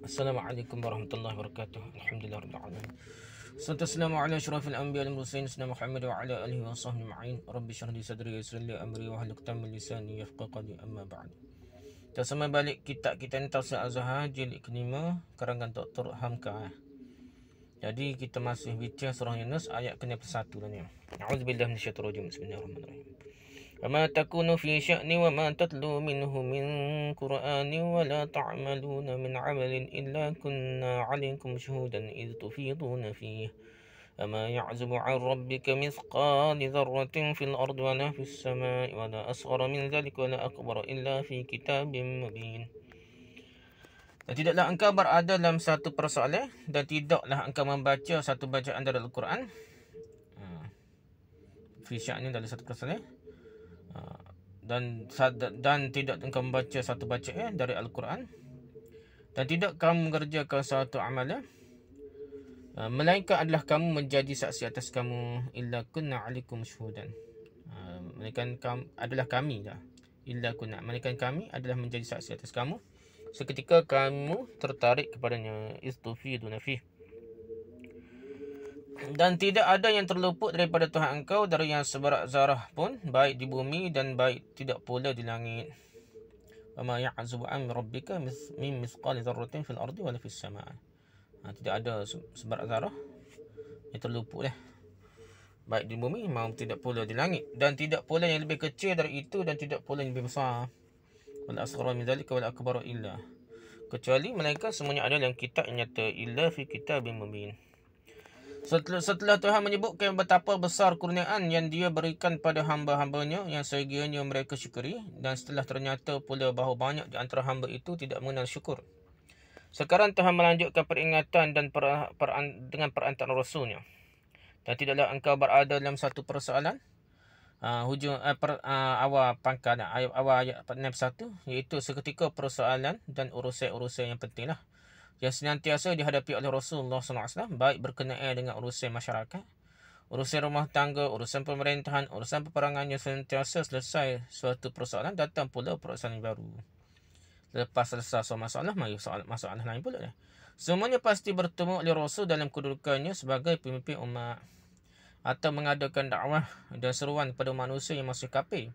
Assalamualaikum warahmatullahi wabarakatuh. Alhamdulillah rabbil alamin. Salatu wassalamu ala asyrafil anbiya wal mursalin sayyidina Muhammad wa ala alihi wa sahbihi ma'in. Rabbi shrah li sadri wa yassir li amri wa hlul 'uqdatam min lisani yafqahu qawli, amma ba'd. Kita sama balik kitab kita ni Tafsir Az-Zahar jilid ke-5 karangan Dr. Hamka. Jadi kita masih baca surah Yunus ayat ke-1 dah ni. A'udzubillahi minasyaitonir rajim. Bismillahirrahmanirrahim. وما تكون في شأن وما تتلو منه من قرآن ولا تعملون من عمل إلا كنا عليكم شهودا إذ تفيضون فيه وما يعزب عن ربك مثقال ذرة في الأرض ولا في السماء ولا أصغر من ذلك ولا أكبر إلا في كتاب مبين. Dan tidaklah engkau berada dalam satu persoalan dan tidaklah engkau membaca satu bacaan dari Al-Quran. Fi sya'ni dalam satu persoalan. Dan tidak engkau membaca satu bacaan dari Al-Quran, dan tidak kamu mengerjakan satu amalan, melainkan adalah kamu menjadi saksi atas kamu. Illa kunna alikum syuhudan, melainkan adalah kami dah. Illa kunna, melainkan kami adalah menjadi saksi atas kamu seketika kamu tertarik kepadanya. Istufiduna fih, dan tidak ada yang terluput daripada Tuhan engkau dari yang seberat zarah pun, baik di bumi dan baik tidak pula di langit. Wa ma ya'zubu an rabbika min mithqali dzarratin fil ardi wala fis sama'. Tidak ada seberat zarah yang terluput baik di bumi maupun tidak pula di langit, dan tidak pula yang lebih kecil dari itu dan tidak pula yang lebih besar. Wala asghara min dzalika wala akbara illa, kecuali melainkan semuanya ada dalam kitab yang nyata. Illa fi kitabim mubin. Setelah Tuhan menyebutkan betapa besar kurniaan yang Dia berikan pada hamba-hambanya yang sekiranya mereka syukuri, dan setelah ternyata pula bahawa banyak di antara hamba itu tidak mengenal syukur, sekarang Tuhan melanjutkan peringatan dan dengan perantaraan Rasulnya. Dan tidaklah engkau berada dalam satu persoalan. Awal pangkal awal ayat 61, iaitu seketika persoalan dan urusan-urusan yang pentinglah yang senantiasa dihadapi oleh Rasulullah SAW, baik berkenaan dengan urusan masyarakat, urusan rumah tangga, urusan pemerintahan, urusan peperangan, yang senantiasa selesai suatu persoalan, datang pula persoalan baru. Lepas selesai soal masalah, mari masalah lain pula. Semuanya pasti bertemu oleh Rasul dalam kedudukannya sebagai pemimpin umat, atau mengadakan dakwah dan seruan kepada manusia yang masih kafir.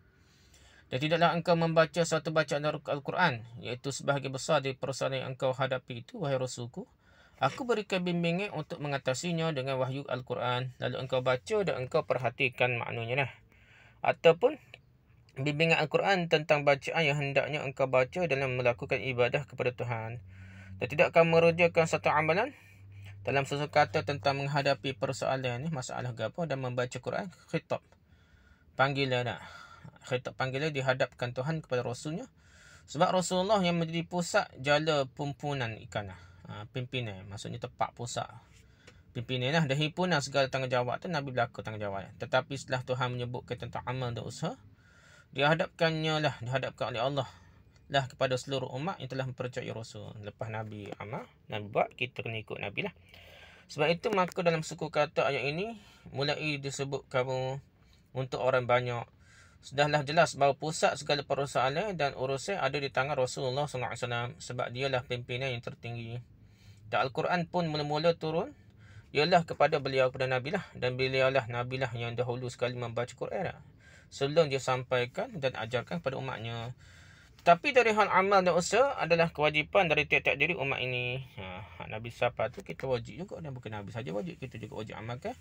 Dan tidaklah engkau membaca satu bacaan Al-Quran, iaitu sebahagian besar dari persoalan yang engkau hadapi itu, wahai Rasulku. Aku berikan bimbingan untuk mengatasinya dengan wahyu Al-Quran, lalu engkau baca dan engkau perhatikan maknanya. Ataupun bimbingan Al-Quran tentang bacaan yang hendaknya engkau baca dalam melakukan ibadah kepada Tuhan. Dan tidak kamu merujukkan satu amalan dalam sesuatu kata tentang menghadapi persoalan masalah apa, dan membaca Quran. Khitab panggilan dihadapkan Tuhan kepada Rasulnya, sebab Rasulullah yang menjadi pusat jala pimpinan ikan. Pimpinan maksudnya tepat pusat pimpinan dan himpunan segala tanggungjawab tu Nabi berlaku tanggungjawab. Tetapi setelah Tuhan menyebutkan tentang amal dan usaha, dihadapkan oleh Allah lah kepada seluruh umat yang telah mempercayai Rasul. Lepas Nabi amal, Nabi buat, kita kena ikut Nabi lah. Sebab itu maka dalam suku kata ayat ini mulai disebut kamu untuk orang banyak. Sudahlah jelas bahawa pusat segala persoalan dan urusan ada di tangan Rasulullah SAW, sebab dialah pimpinan yang tertinggi. Dan Al-Quran pun mula-mula turun ialah kepada beliau, kepada Nabi lah, dan beliaulah Nabi lah yang dahulu sekali membaca Quran sebelum dia sampaikan dan ajarkan kepada umatnya. Tapi dari hal amal dan usaha adalah kewajipan dari tiap-tiap diri umat ini. Nabi siapa tu kita wajib juga, dan bukan Nabi saja wajib, kita juga wajib amalkan.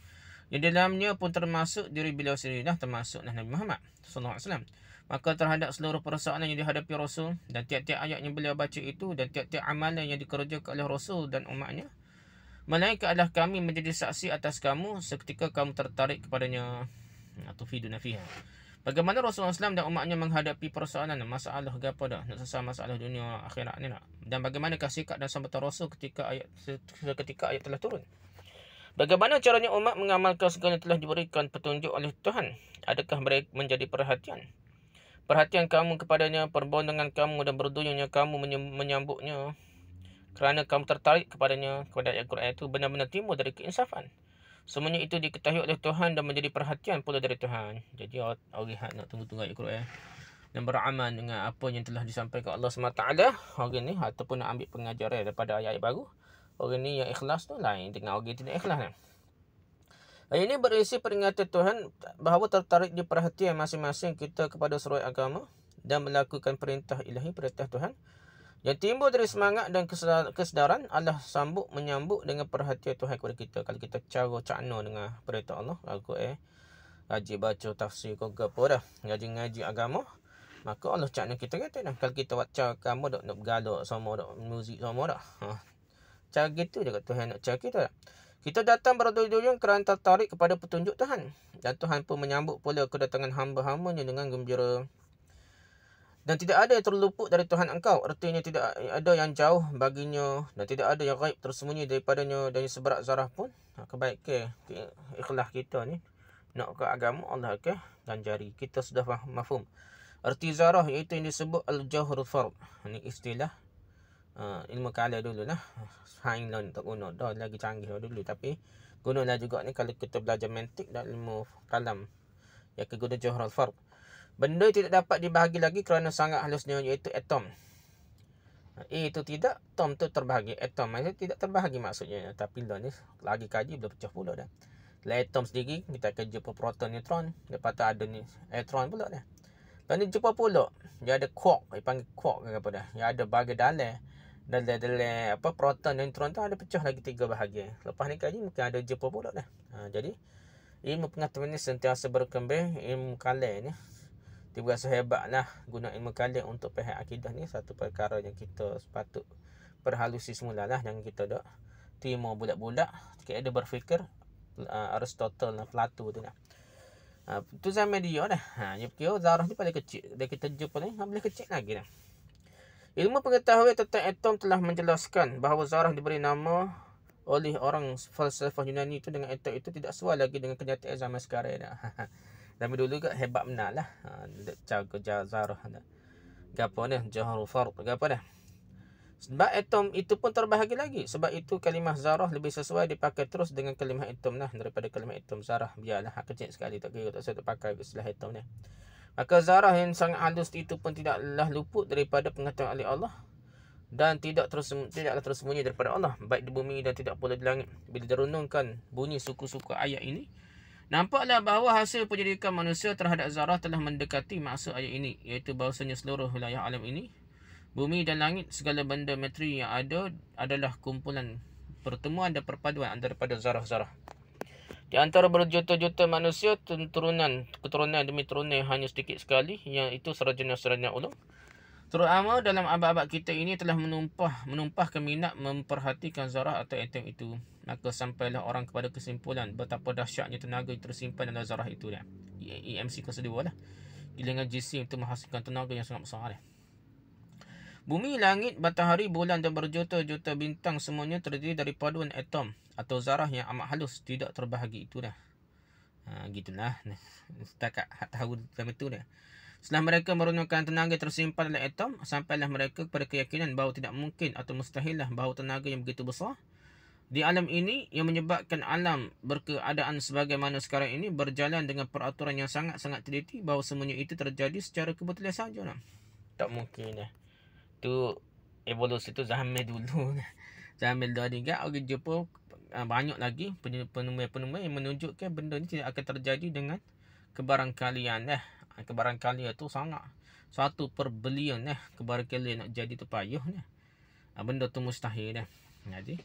Yang dalamnya pun termasuk diri beliau sendiri, termasuklah Nabi Muhammad SAW. Maka terhadap seluruh persoalan yang dihadapi Rasul, dan tiap-tiap ayat yang beliau baca itu, dan tiap-tiap amalan yang dikerjakan oleh Rasul dan umatnya, melainkan adalah kami menjadi saksi atas kamu seketika kamu tertarik kepadanya. Tufiduna fiha. Bagaimana Rasulullah SAW dan umatnya menghadapi persoalan masalah apa dah, nak selesai masalah dunia akhirat ni nak. Dan bagaimanakah sikap dan sambutan Rasul ketika ayat telah turun. Bagaimana caranya umat mengamalkan segala yang telah diberikan petunjuk oleh Tuhan? Adakah mereka menjadi perhatian kamu kepadanya, perbondongan kamu dan berduyunya kamu menyambutnya kerana kamu tertarik kepadanya, kepada ayat Quran itu benar-benar timbul dari keinsafan. Semuanya itu diketahui oleh Tuhan dan menjadi perhatian pula dari Tuhan. Jadi orang nak tunggu-tunggu ayat Quran. dan beramal dengan apa yang telah disampaikan Allah SWT hari ni, ataupun nak ambil pengajaran daripada ayat baru. Orang ni yang ikhlas tu lain dengan orang tidak ikhlas ni. Ayat ini berisi peringatan Tuhan bahawa tertarik di perhatian masing-masing kita kepada seruan agama dan melakukan perintah ilahi, perintah Tuhan yang timbul dari semangat dan kesedaran. Allah sambut menyambut dengan perhatian Tuhan kepada kita. Kalau kita cara cakna dengan perintah Allah, aku ngaji baca tafsir kau ke apa dah, ngaji agama, maka Allah cakna kita kata dah. Kalau kita buat cara agama dak nak bergalak sama dak, muzik sama dak. Cara gitu juga Tuhan nak cara kita. Kita datang berdujung kerana tertarik kepada petunjuk Tuhan. Dan Tuhan pun menyambut pula kedatangan hamba-hambanya dengan gembira. Dan tidak ada yang terluput dari Tuhan engkau. Artinya tidak ada yang jauh baginya. Dan tidak ada yang gaib tersembunyi daripadanya. Dan seberat zarah pun. Kebaikan ikhlas kita ni. Nak ke agama Allah ke ganjari. Kita sudah mafhum. Arti zarah iaitu yang disebut al-jawharul fard. Ini istilah ilmu kalam dulu lah. Heinlein tak guna. Dah lagi canggih dulu. Tapi gunalah juga ni kalau kita belajar mantik dan ilmu kalam. Ya ke guna jawharul fard. Benda tidak dapat dibahagi lagi kerana sangat halusnya, iaitu atom. Itu tidak, atom tu terbahagi. Atom maksudnya tidak terbahagi maksudnya. Tapi lah ni lagi kaji boleh pecah pula dah. Kalau atom sendiri kita akan jumpa proton, neutron. Lepas tu ada ni elektron pula dah. Lepas ni jumpa pula dia ada quark, dia panggil quark ke apa dah. Yang ada bagi dalam apa proton dan neutron tu ada pecah lagi 3 bahagian. Lepas ni kaji mungkin ada jumpa pula dah. Jadi ilmu pengetahuan ni sentiasa berkembang. Ilmu kalam ni dia berasa hebat lah guna ilmu kalam untuk pihak akidah ni. Satu perkara yang kita sepatut perhalusi semula lah. Jangan kita dah terima bulat-bulat. Kita ada berfikir Aristotle dan Plato tu lah. Itu zaman dia dah. Dia kira zarah ni paling kecil. Dia kita jumpa ni boleh kecil lagi dah. Ilmu pengetahuan tentang atom telah menjelaskan bahawa zarah diberi nama oleh orang falsafah Yunani itu dengan atom itu tidak sesuai lagi dengan kenyataan zaman sekarang dah. Zaman dulu ke hebat benar lah. Cara zarah dah. Gapa ni? Jawharul fard. Gapa dah? Sebab atom itu pun terbahagi lagi. Sebab itu kalimah zarah lebih sesuai dipakai terus dengan kalimah atom lah. Daripada kalimah atom zarah. Biarlah kecil sekali. Tak kira tak saya pakai istilah atom ni. Maka zarah yang sangat halus itu pun tidaklah luput daripada pengetahuan oleh Allah. Dan tidaklah tersembunyi daripada Allah. Baik di bumi dan tidak pula di langit. Bila direnungkan bunyi suku-suku ayat ini, nampaklah bahawa hasil pendidikan manusia terhadap zarah telah mendekati maksud ayat ini, iaitu bahawasanya seluruh wilayah alam ini, bumi dan langit, segala benda materi yang ada adalah kumpulan pertemuan dan perpaduan daripada zarah-zarah. Di antara berjuta-juta manusia, keturunan demi turunan hanya sedikit sekali, yang itu sarjana-sarjana ulum. Terutama dalam abad-abad kita ini telah menumpahkan minat memperhatikan zarah atau atom itu. Maka sampailah orang kepada kesimpulan betapa dahsyatnya tenaga yang tersimpan dalam zarah itu dah. EMC kuasa 2 lah. Gilingan jisim itu menghasilkan tenaga yang sangat besar dah. Bumi, langit, matahari, bulan dan berjuta-juta bintang semuanya terdiri dari paduan atom atau zarah yang amat halus, tidak terbahagi itu dah. Gitulah. Setakat tahu dalam itu dah. Setelah mereka merenungkan tenaga tersimpan dalam atom, sampailah mereka kepada keyakinan bahawa tidak mungkin atau mustahillah bahawa tenaga yang begitu besar di alam ini yang menyebabkan alam berkeadaan sebagaimana sekarang ini berjalan dengan peraturan yang sangat-sangat teliti, bahawa semuanya itu terjadi secara kebetulan saja. Tak mungkin dah. Tu evolusi tu zaman dulu. Zaman dah juga orang jumpa banyak lagi penemuan-penemuan yang menunjukkan benda ni tidak akan terjadi dengan kebarangkalian dah. Kebarangkalian tu sangat 1 per bilion kebarangkalian nak jadi tu payuh dah. Benda tu mustahil dah. Jadi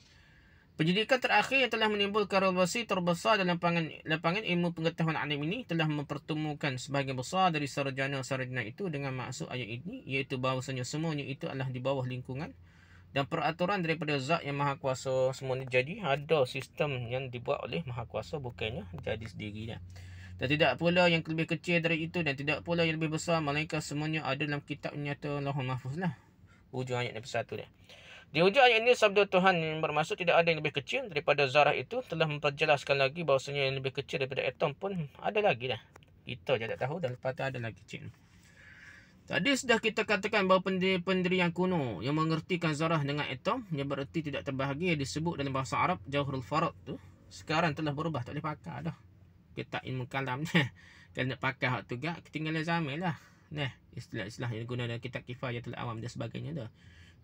pendidikan terakhir yang telah menimbulkan revolusi terbesar dalam lapangan ilmu pengetahuan alam ini telah mempertemukan sebahagian besar dari sarjana-sarjana itu dengan maksud ayat ini, iaitu bahawasanya semuanya itu adalah di bawah lingkungan dan peraturan daripada zat yang maha kuasa. Semuanya jadi ada sistem yang dibuat oleh maha kuasa, bukannya jadi sendiri dah. Dan tidak pula yang lebih kecil dari itu dan tidak pula yang lebih besar, melainkan semuanya ada dalam kitab nyata Lauhul Mahfuz lah. Hujung ayat yang ke-1 dah. Di hujung ayat ini sabda Tuhan yang bermaksud tidak ada yang lebih kecil daripada zarah itu telah memperjelaskan lagi bahawasanya yang lebih kecil daripada atom pun ada lagi dah. Kita je tak tahu dan lepas tu ada lagi kecil. Tadi sudah kita katakan bahawa pendirian kuno yang mengertikan zarah dengan atom yang bererti tidak terbahagi yang disebut dalam bahasa Arab Jawharul Fard tu sekarang telah berubah, tak boleh pakai dah. Kita ilmu kalam ni. Kalau nak pakai hak tu gak ketinggalan zaman lah. Nah, istilah-istilah yang guna dalam kitab Kifayatul Awam dan sebagainya dah.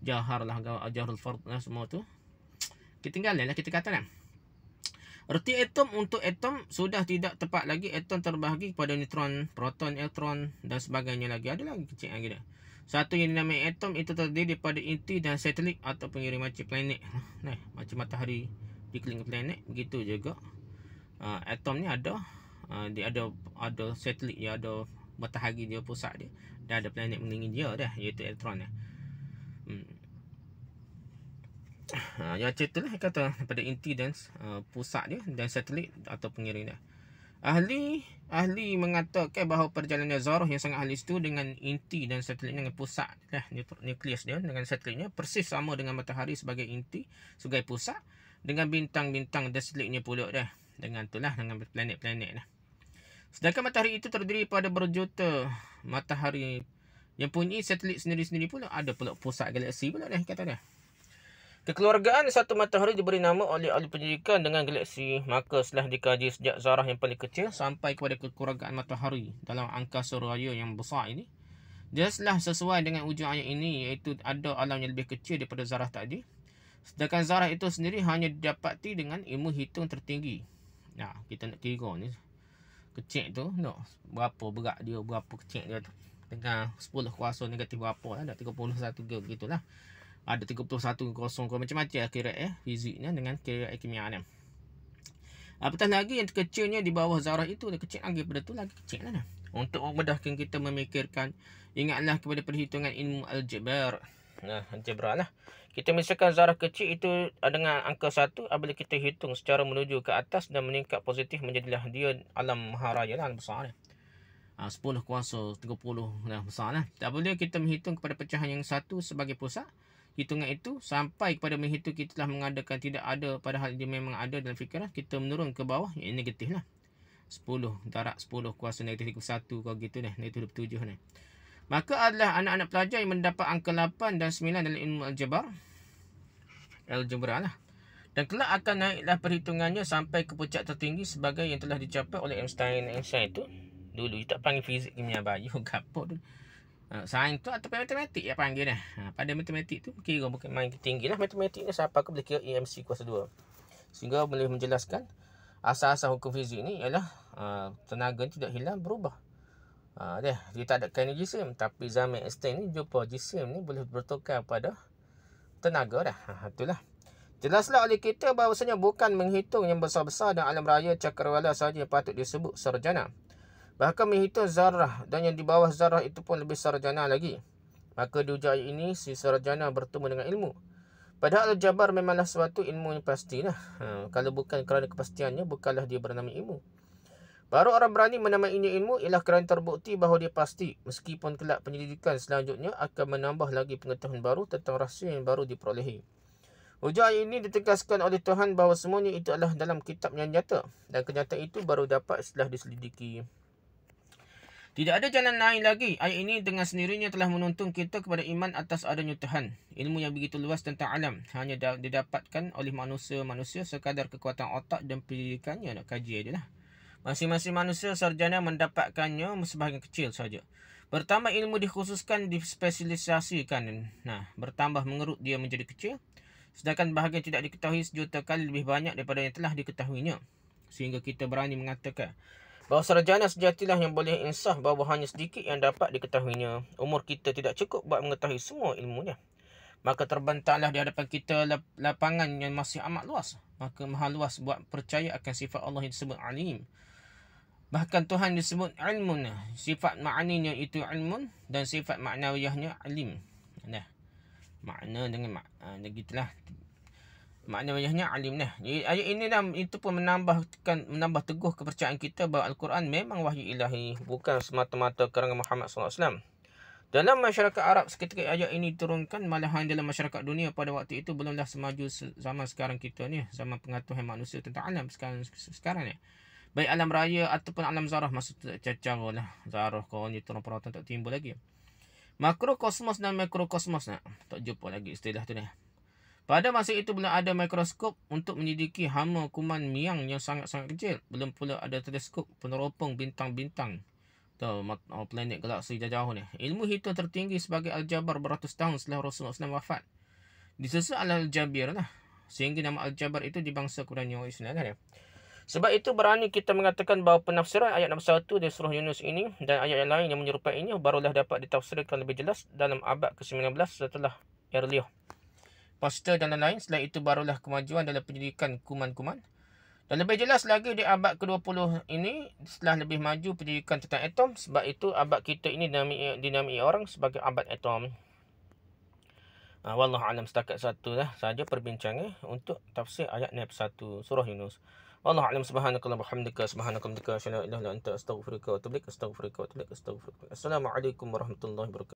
Jahar lah, Jahrul Fard lah, semua tu. Kita tinggalkan lah, kita kata lah. Erti atom untuk atom sudah tidak tepat lagi. Atom terbahagi kepada neutron, proton, elektron dan sebagainya lagi. Ada lagi kecil lagi dah. Satu yang dinamai atom itu terdiri daripada inti dan satelit atau pengirim macam planet. Nah, macam matahari dikelilingi planet, begitu juga. Atom ni ada dia ada satelit dia, ada matahari dia pusat dia, dan ada planet mengelilingi dia dah, iaitu elektron dia. Yang macam itulah kata pada inti dan pusat dia dan satelit atau pengiring dia. Ahli mengatakan bahawa perjalanan zarah yang sangat halus itu dengan inti dan satelit dengan pusat nukleus dia dengan satelitnya persis sama dengan matahari sebagai inti, sebagai pusat, dengan bintang-bintang dan satelitnya pula dah. Dengan itulah dengan planet-planet dah. Sedangkan matahari itu terdiri pada berjuta matahari yang punya satelit sendiri-sendiri pula, ada pula pusat galaksi pula dah kata dah. Kekeluargaan satu matahari diberi nama oleh ahli pendidikan dengan galaksi. Maka setelah dikaji sejak zarah yang paling kecil sampai kepada kekeluargaan matahari dalam angkasa raya yang besar ini, jelaslah sesuai dengan ujung ayat ini, iaitu ada alam yang lebih kecil daripada zarah tadi. Sedangkan zarah itu sendiri hanya didapati dengan ilmu hitung tertinggi. Nah, kita nak kira ni kecil tu, no, berapa berat dia, berapa kecil dia tu. Dengan 10 kuasa negatif berapa lah, 31 begitulah. Ada 31 kosong macam-macam kira fiziknya dengan kira kimia ni. Apatah lagi yang kecilnya di bawah zarah itu, kecil lagi pada tu lagi kecil lah. Untuk memudahkan kita memikirkan, ingatlah kepada perhitungan ilmu algebra. Nah, algebra lah. Kita misalkan zarah kecil itu dengan angka 1, apabila kita hitung secara menuju ke atas dan meningkat positif, menjadilah dia alam maharaya lah, alam besar lah. 10 kuasa 30 lah, besar lah. Apabila kita menghitung kepada pecahan yang 1 sebagai pusat, hitungan itu sampai kepada menghitung kita telah mengadakan tidak ada, padahal dia memang ada dalam fikiran, kita menurun ke bawah, yang negatif lah. 10 darab 10 kuasa negatif 1 kau gitu dah, negatif 27 dah. Maka adalah anak-anak pelajar yang mendapat angka 8 dan 9 dalam ilmu algebra lah. Dan kelak akan naiklah perhitungannya sampai ke puncak tertinggi sebagai yang telah dicapai oleh Einstein. Einstein itu dulu kita panggil fizik kimia bayu gapo tu. Sains tu atau matematik ya panggil dah. Pada matematik tu kira bukan main tinggi lah. Matematik ni siapa ke boleh kira EMC kuasa 2. Sehingga boleh menjelaskan asas-asas hukum fizik ni ialah tenaga tidak hilang, berubah. Dia tak ada kain jisim, tapi zaman Einstein ni jumpa jisim ni boleh bertukar pada tenaga dah. Itulah. Jelaslah oleh kita bahawasanya bukan menghitung yang besar-besar dan alam raya cakrawala sahaja yang patut disebut sarjana. Bahkan menghitung zarah dan yang di bawah zarah itu pun lebih sarjana lagi. Maka di ujung ayat ini, si sarjana bertemu dengan ilmu. Padahal Jabar memanglah suatu ilmu yang pastilah. Kalau bukan kerana kepastiannya, bukanlah dia bernama ilmu. Baru orang berani menamainya ilmu ialah kerana terbukti bahawa dia pasti. Meskipun kelak penyelidikan selanjutnya akan menambah lagi pengetahuan baru tentang rahsia yang baru diperolehi. Ujung ayat ini ditegaskan oleh Tuhan bahawa semuanya itu adalah dalam kitab yang nyata. Dan kenyataan itu baru dapat setelah diselidiki. Tidak ada jalan lain lagi. Ayat ini dengan sendirinya telah menuntun kita kepada iman atas adanya Tuhan. Ilmu yang begitu luas tentang alam hanya didapatkan oleh manusia-manusia sekadar kekuatan otak dan pendidikannya nak kaji aja lah. Masing-masing manusia sarjana mendapatkannya sebahagian kecil saja. Bertambah ilmu dikhususkan, dispesialisasikan. Nah, bertambah mengerut dia menjadi kecil. Sedangkan bahagian tidak diketahui sejuta kali lebih banyak daripada yang telah diketahuinya. Sehingga kita berani mengatakan bahawa sarjana sejatilah yang boleh insaf bahawa hanya sedikit yang dapat diketahuinya. Umur kita tidak cukup buat mengetahui semua ilmunya. Maka terbentanglah di hadapan kita lapangan yang masih amat luas. Maka maha luas buat percaya akan sifat Allah yang disebut alim. Bahkan Tuhan disebut ilmun. Sifat ma'aninya itu ilmun dan sifat maknawiyahnya alim. Nah, makna dengan gitulah. Makna wajahnya alim dah. Ayat ini dah itu pun menambah teguh kepercayaan kita bahawa Al-Quran memang wahyu ilahi, bukan semata-mata karangan Muhammad SAW. Dalam masyarakat Arab seketika ayat ini diturunkan, malahan dalam masyarakat dunia pada waktu itu belumlah semaju zaman sekarang kita ni, zaman pengetahuan manusia tentang alam sekarang ni. Baik alam raya ataupun alam zarah, maksud cara lah. Zarah kau neutron proton tak timbul lagi. Makrokosmos dan mikrokosmos tak jumpa lagi istilah tu ni. Pada masa itu belum ada mikroskop untuk menyelidiki hama kuman miang yang sangat-sangat kecil. Belum pula ada teleskop peneropong bintang-bintang atau planet galaksi jauh ni. Ilmu hitung tertinggi sebagai aljabar beratus tahun setelah Rasulullah SAW wafat. Disusul al-Jabir lah. Sehingga nama al-Jabar itu dibangsa Quran yang Islam kan ya. Sebab itu berani kita mengatakan bahawa penafsiran ayat nombor 1 dari surah Yunus ini dan ayat yang lain yang menyerupainya barulah dapat ditafsirkan lebih jelas dalam abad ke-19 setelah Erlioh, Pasteur dan lain-lain. Setelah itu barulah kemajuan dalam pendidikan kuman-kuman. Dan lebih jelas lagi di abad ke-20 ini setelah lebih maju pendidikan tentang atom. Sebab itu abad kita ini dinamai orang sebagai abad atom. Wallahu alam, setakat satu saja perbincangan untuk tafsir ayat 1 surah Yunus. Wallahu a'lam. Subhanakallahumma wa bihamdika, subhanakallahumma wa bihamdika, asyhadu an la ilaha illa anta, astaghfiruka wa atubu ilaik, astaghfiruka wa atubu ilaik, astaghfiruka. Assalamualaikum warahmatullahi wabarakatuh.